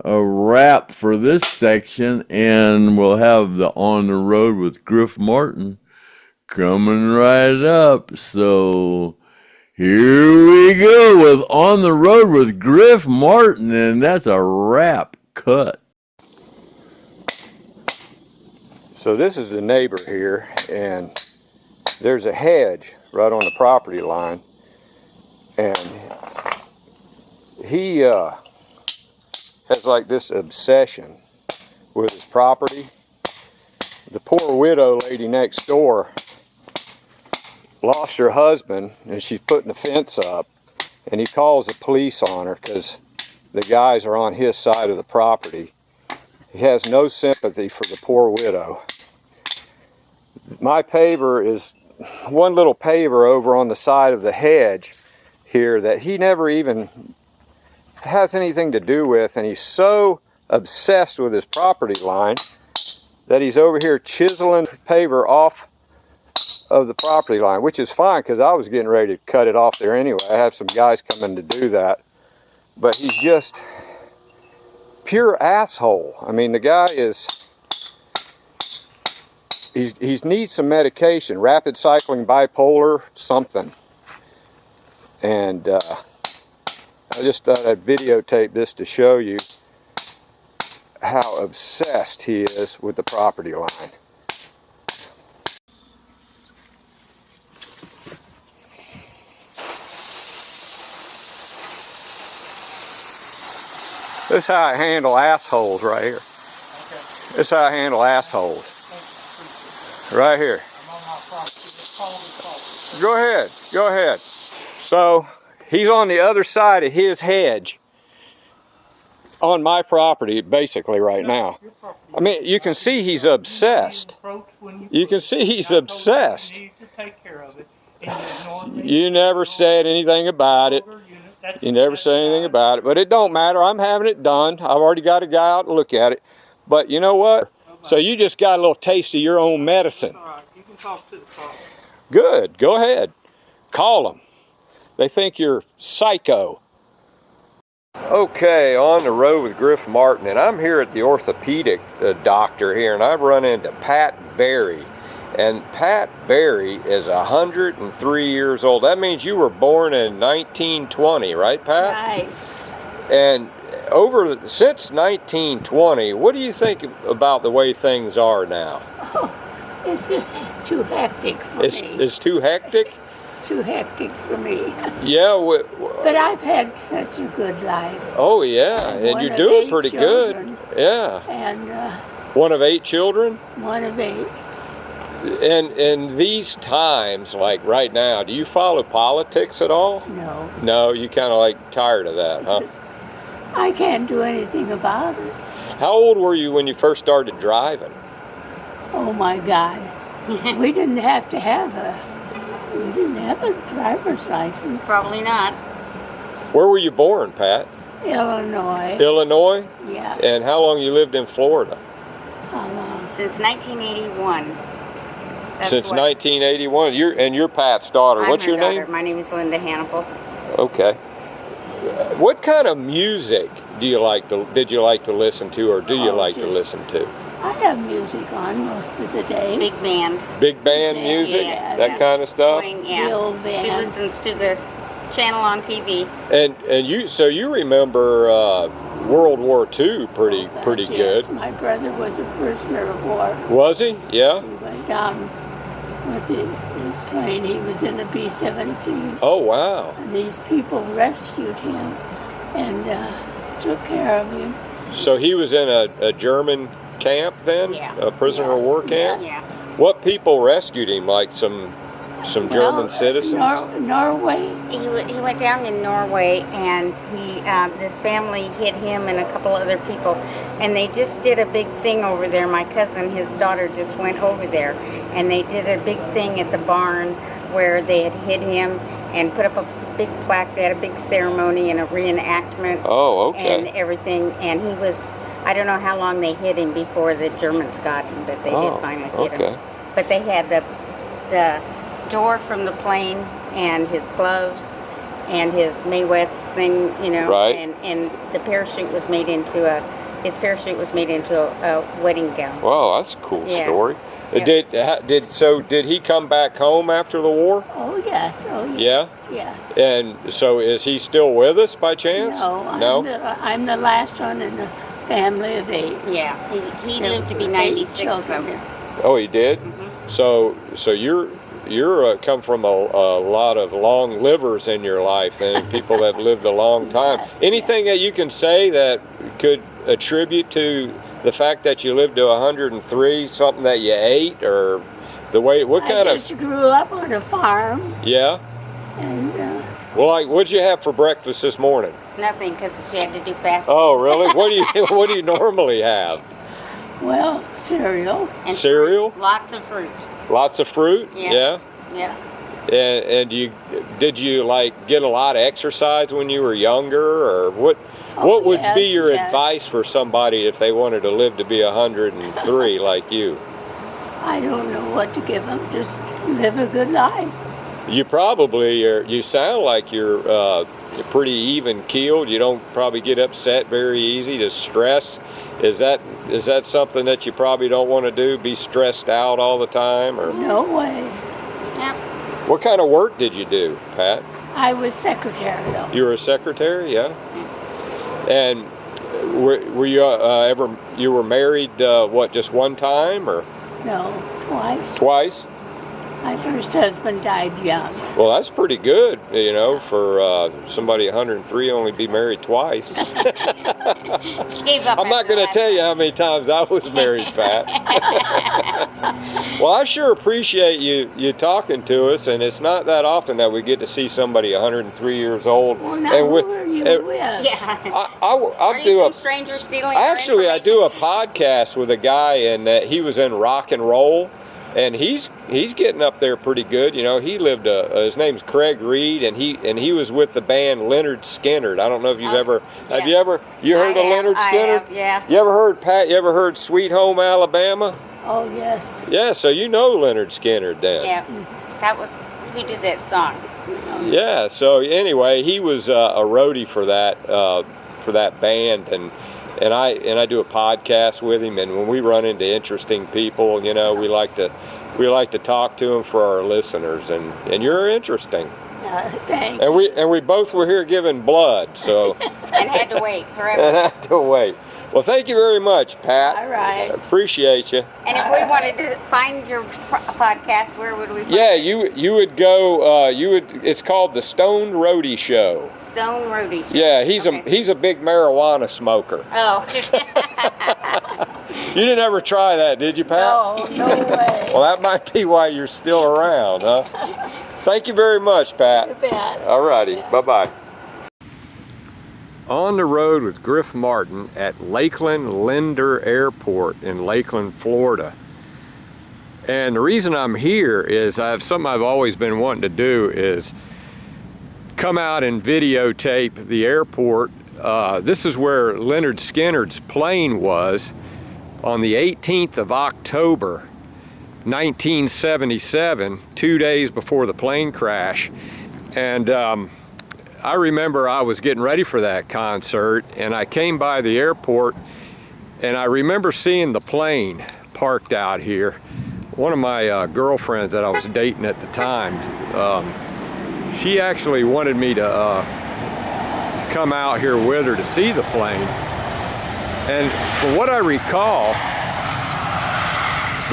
a wrap for this section, and we'll have the On the Road with Griff Martin coming right up. So here we go with On the Road with Griff Martin, and that's a wrap cut. So this is the neighbor here, and there's a hedge right on the property line, and he has like this obsession with his property. The poor widow lady next door lost her husband, and she's putting a fence up, and he calls the police on her because the guys are on his side of the property. He has no sympathy for the poor widow. My paver is one little paver over on the side of the hedge here that he never even has anything to do with, and he's so obsessed with his property line that he's over here chiseling paver off of the property line, which is fine because I was getting ready to cut it off there anyway. I have some guys coming to do that, but he's just pure asshole. I mean, the guy is, he needs some medication, rapid cycling bipolar something, and I just thought I'd videotape this to show you how obsessed he is with the property line. This is how I handle assholes right here. Okay. This is how I handle assholes. Right here. I'm on my property. Go ahead. Go ahead. So he's on the other side of his hedge on my property basically right now. I mean, you can see he's obsessed. You can see he's obsessed. You never said anything about it. You never say anything about it, but it don't matter. I'm having it done. I've already got a guy out to look at it. But you know what? So you just got a little taste of your own medicine. All right, you can talk to the call. Good, go ahead. Call them. They think you're psycho. Okay, On the Road with Griff Martin, and I'm here at the orthopedic doctor here, and I've run into Pat Berry. And Pat Berry is 103 years old. That means you were born in 1920, right, Pat? Right. And since 1920, what do you think about the way things are now? Oh, it's just too hectic for me. It's too hectic? Too hectic for me. Yeah. But I've had such a good life. Oh, yeah. And you're doing pretty good. Yeah. And One of 8 children? One of 8. And in these times, like right now, do you follow politics at all? No. No, you kind of like tired of that, huh? Because I can't do anything about it. How old were you when you first started driving? Oh my God. We didn't have a driver's license. Probably not. Where were you born, Pat? Illinois. Illinois? Yeah. And how long you lived in Florida? How long? Since 1981. That's Since what- 1981. You're Pat's daughter. I'm What's her your daughter. name? My name is Linda Hannibal. Okay. What kind of music did you like to listen to, or do you Oh, like to just- listen to? I have music on most of the day. Big band. Big band Yeah, music, yeah, that yeah. kind of stuff. Swing, The yeah. old band. She listens to the channel on TV. And you remember World War II pretty Yes, good. my brother was a prisoner of war. Was he? Yeah. He went down with his plane. He was in a B-17. Oh wow. And these people rescued him and took care of him. So he was in a German camp then? Yeah. A prisoner of Yes, war camp? Yeah. What people rescued him? Like some German Well, citizens? Norway. He went down to Norway, and this family hid him and a couple other people, and they just did a big thing over there. My cousin, his daughter, just went over there, and they did a big thing at the barn where they had hid him and put up a big plaque. They had a big ceremony and a reenactment Oh, okay. and everything, and he was, I don't know how long they hid him before the Germans got him, but they Oh, did finally get okay. him. But they had the door from the plane and his gloves and his Mae West thing, you know, Right. and the parachute was made into his parachute was made into a wedding gown. Wow, that's a cool Yeah. story. Yeah. Did he come back home after the war? Oh, yes. Oh, yes. Yeah? Yes. And so is he still with us by chance? No, I'm the last one in the family of 8. Yeah, he There lived to be were 96 8 children. though. Oh, he did. Mm-hmm. So you're come from a lot of long livers in your life, and people that have lived a long time. Yes, Anything that you can say that could attribute to the fact that you lived to 103, something that you ate, or the way, what kind I of, just grew up on a farm, yeah? and Well, like, what'd you have for breakfast this morning? Nothing, because she had to do fasting. Oh, really? What do you normally have? well, cereal. And Cereal? fruit, lots of fruit. Lots of fruit? Yeah. Yeah. And did you like get a lot of exercise when you were younger, or what Oh, would be yes, your yes. advice for somebody if they wanted to live to be 103 like you? I don't know what to give them. Just live a good life. You probably you sound like you're pretty even keeled. You don't probably get upset very easy to stress. Is that something that you probably don't want to do? Be stressed out all the time, or No way. Yep. what kind of work did you do, Pat? I was secretarial. You were a secretary, yeah. And were you you were married? What, just one time or No, twice. twice? My first husband died young. Well, that's pretty good, you know, for somebody 103 only be married twice. She gave up. I'm not after going to last tell you time. how many times I was married, Pat. Well, I sure appreciate you talking to us, and it's not that often that we get to see somebody 103 years old. Well, now and who are you with? Yeah. I'll Are you do some a. stranger stealing Actually, our I do a information? podcast with a guy, and he was in rock and roll, and he's getting up there pretty good. You know, he lived. His name's Craig Reed, and he was with the band Lynyrd Skynyrd. I don't know if you've ever. Have you ever? You heard of Lynyrd I Skynyrd? have, yeah. You ever heard Pat? You ever heard Sweet Home Alabama? Oh, yes. Yeah, so you know Lynyrd Skynyrd then. Yeah. That was who did that song. Yeah. So anyway, he was a roadie for that band, and I do a podcast with him. And when we run into interesting people, you know, we like to talk to them for our listeners. And you're interesting. Thanks. And we both were here giving blood, so And had to wait forever. and I had to wait. Well, thank you very much, Pat. All right. Appreciate you. And if we wanted to find your podcast, where would we find Yeah, it? you would go. It's called the Stoned Roadie Show. Stone Roadie Show. Yeah, he's Okay. a big marijuana smoker. Oh. You didn't ever try that, did you, Pat? No, no way. Well, that might be why you're still around, huh? Thank you very much, Pat. You bet. All righty, bye-bye. On the road with Griff Martin at Lakeland Linder Airport in Lakeland, Florida. And the reason I'm here is I have something I've always been wanting to do is come out and videotape the airport. This is where Lynyrd Skynyrd's plane was on the 18th of October, 1977, 2 days before the plane crash. And I remember I was getting ready for that concert and I came by the airport and I remember seeing the plane parked out here. One of my girlfriends that I was dating at the time, she actually wanted me to come out here with her to see the plane. And from what I recall,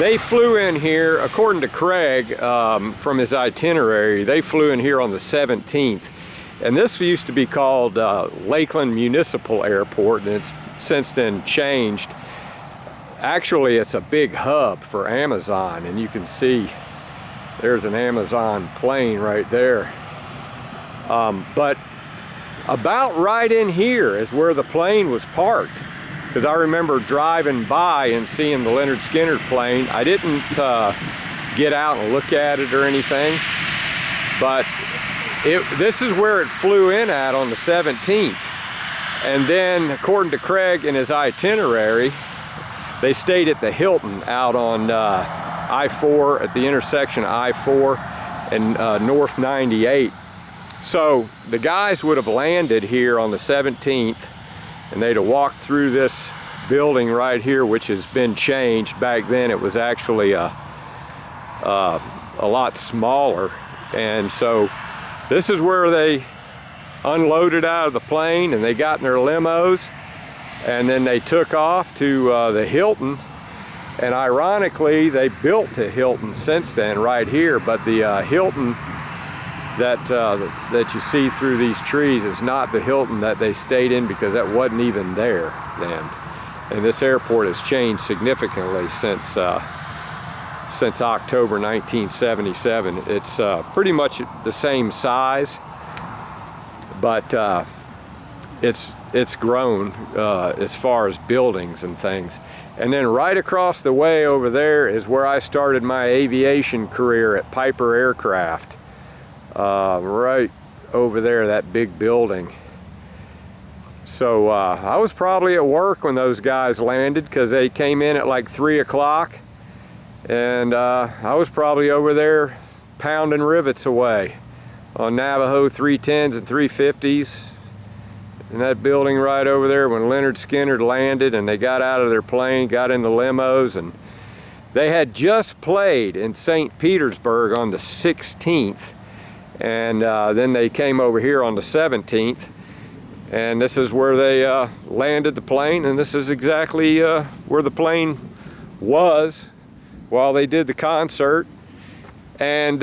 they flew in here, according to Craig, from his itinerary, they flew in here on the 17th. And this used to be called Lakeland Municipal Airport, and it's since then changed. Actually, it's a big hub for Amazon, and you can see there's an Amazon plane right there. But about right in here is where the plane was parked, because I remember driving by and seeing the Lynyrd Skynyrd plane. I didn't get out and look at it or anything, but this is where it flew in at on the 17th. And then, according to Craig in his itinerary, they stayed at the Hilton out on I-4 at the intersection of I-4 and North 98. So the guys would have landed here on the 17th and they'd have walked through this building right here, which has been changed. Back then it was actually a lot smaller. And so this is where they unloaded out of the plane and they got in their limos and then they took off to the Hilton. And ironically, they built a Hilton since then right here, but the Hilton that you see through these trees is not the Hilton that they stayed in, because that wasn't even there then. And this airport has changed significantly since October 1977. It's pretty much the same size, but it's grown as far as buildings and things. And then right across the way over there is where I started my aviation career at Piper Aircraft. Right over there, that big building. So I was probably at work when those guys landed, because they came in at like 3 o'clock. And I was probably over there pounding rivets away on Navajo 310s and 350s. In that building right over there when Lynyrd Skynyrd landed and they got out of their plane, got in the limos, and they had just played in St. Petersburg on the 16th. And then they came over here on the 17th. And this is where they landed the plane, and this is exactly where the plane was while they did the concert. And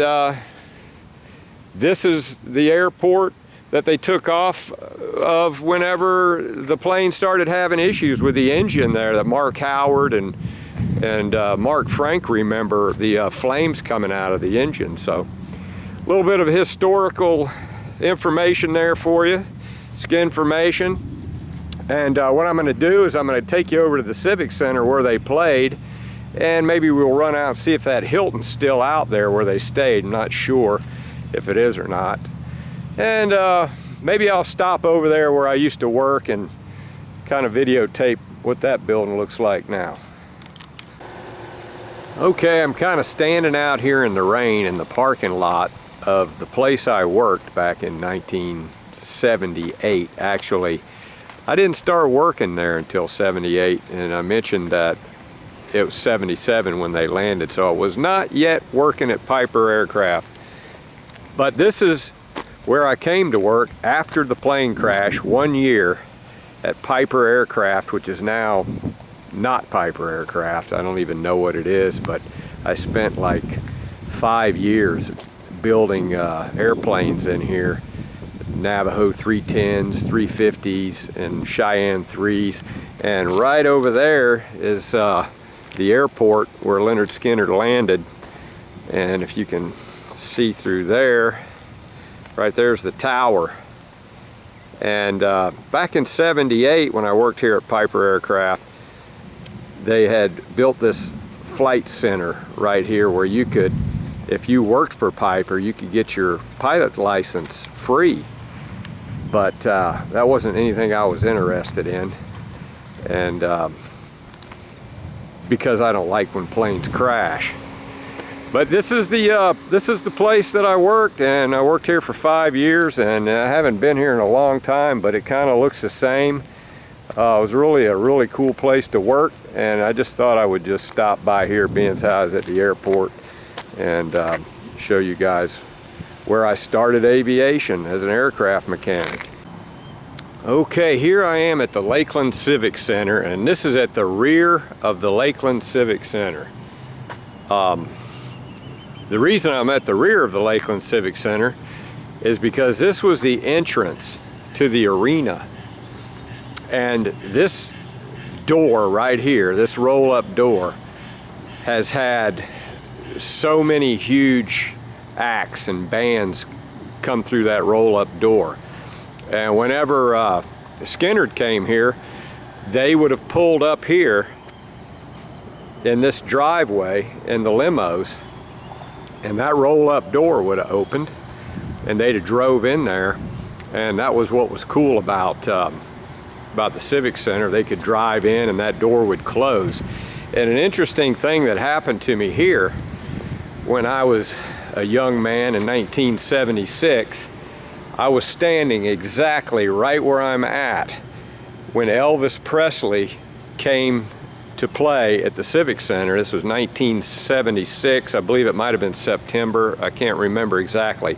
this is the airport that they took off of whenever the plane started having issues with the engine there, that Mark Howard and Mark Frank remember the flames coming out of the engine. So a little bit of historical information there for you, skinformation. And what I'm going to do is I'm going to take you over to the Civic Center where they played, and maybe we'll run out and see if that Hilton's still out there where they stayed. I'm not sure if it is or not. And maybe I'll stop over there where I used to work and kind of videotape what that building looks like now. Okay, I'm kind of standing out here in the rain in the parking lot of the place I worked back in 1978. Actually, I didn't start working there until 78, and I mentioned that it was 77 when they landed, so I was not yet working at Piper Aircraft. But this is where I came to work after the plane crash 1 year, at Piper Aircraft, which is now not Piper Aircraft. I don't even know what it is, but I spent like 5 years building airplanes in here. Navajo 310s, 350s, and Cheyenne 3s. And right over there is the airport where Lynyrd Skynyrd landed. And if you can see through there, right there's the tower. And back in '78, when I worked here at Piper Aircraft, they had built this flight center right here where you could, if you worked for Piper, you could get your pilot's license free. But that wasn't anything I was interested in. And because I don't like when planes crash. But this is the place that I worked, and I worked here for 5 years, and I haven't been here in a long time, but it kind of looks the same. It was really a really cool place to work, and I just thought I would just stop by here, being as I was at the airport, and show you guys where I started aviation as an aircraft mechanic. Okay, here I am at the Lakeland Civic Center, and this is at the rear of the Lakeland Civic Center. The reason I'm at the rear of the Lakeland Civic Center is because this was the entrance to the arena. And this door right here, this roll-up door, has had so many huge acts and bands come through that roll-up door. And whenever Skynyrd came here, they would have pulled up here in this driveway in the limos, and that roll-up door would have opened, and they'd have drove in there. And that was what was cool about the Civic Center. They could drive in, and that door would close. And an interesting thing that happened to me here when I was a young man in 1976, I was standing exactly right where I'm at when Elvis Presley came to play at the Civic Center. This was 1976. I believe it might have been September. I can't remember exactly.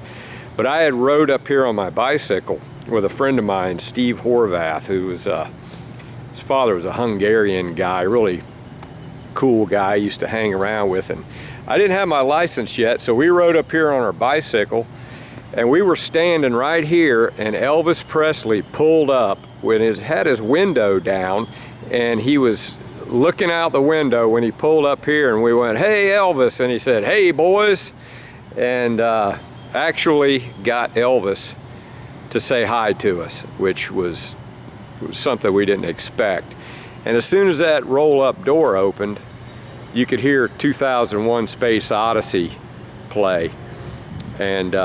But I had rode up here on my bicycle with a friend of mine, Steve Horvath, who was, his father was a Hungarian guy, really cool guy I used to hang around with. And I didn't have my license yet, so we rode up here on our bicycle, and we were standing right here, and Elvis Presley pulled up when had his window down, and he was looking out the window when he pulled up here, and we went, "Hey Elvis," and he said, "Hey boys," and actually got Elvis to say hi to us, which was something we didn't expect. And as soon as that roll-up door opened, you could hear 2001 Space Odyssey play, and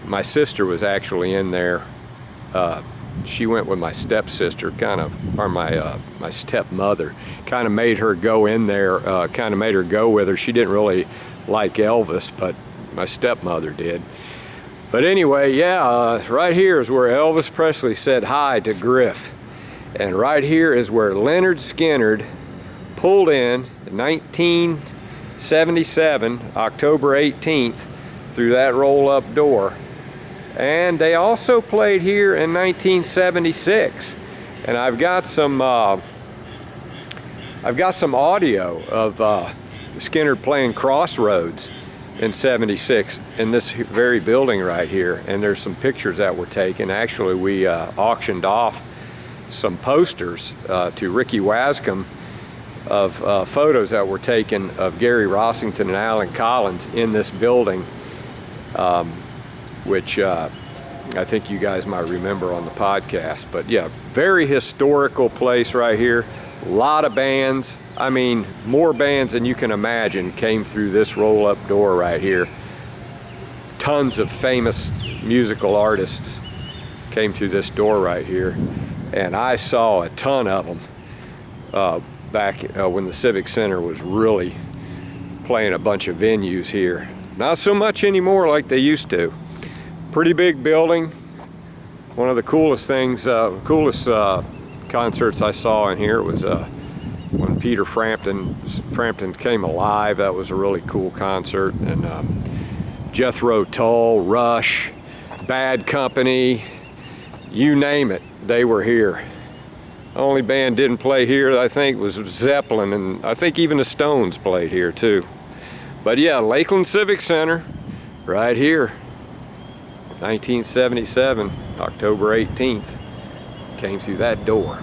my sister was actually in there. She went with my stepsister, or my stepmother, kind of made her go in there, kind of made her go with her. She didn't really like Elvis, but my stepmother did. But anyway, yeah, right here is where Elvis Presley said hi to Griff. And right here is where Lynyrd Skynyrd pulled in 1977, October 18th, through that roll-up door. And they also played here in 1976. And I've got some audio of Skynyrd playing Crossroads in '76 in this very building right here. And there's some pictures that were taken. Actually, we auctioned off some posters to Ricky Wascom of photos that were taken of Gary Rossington and Alan Collins in this building, which I think you guys might remember on the podcast. But yeah, very historical place right here. A lot of bands. I mean, more bands than you can imagine came through this roll-up door right here. Tons of famous musical artists came through this door right here. And I saw a ton of them back when the Civic Center was really playing a bunch of venues here. Not so much anymore like they used to. Pretty big building. One of the coolest things, concerts I saw in here was when Peter Frampton came alive. That was a really cool concert. And Jethro Tull, Rush, Bad Company, you name it, they were here. Only band didn't play here, I think, was Zeppelin, and I think even the Stones played here too. But yeah, Lakeland Civic Center, right here, 1977, October 18th, came through that door.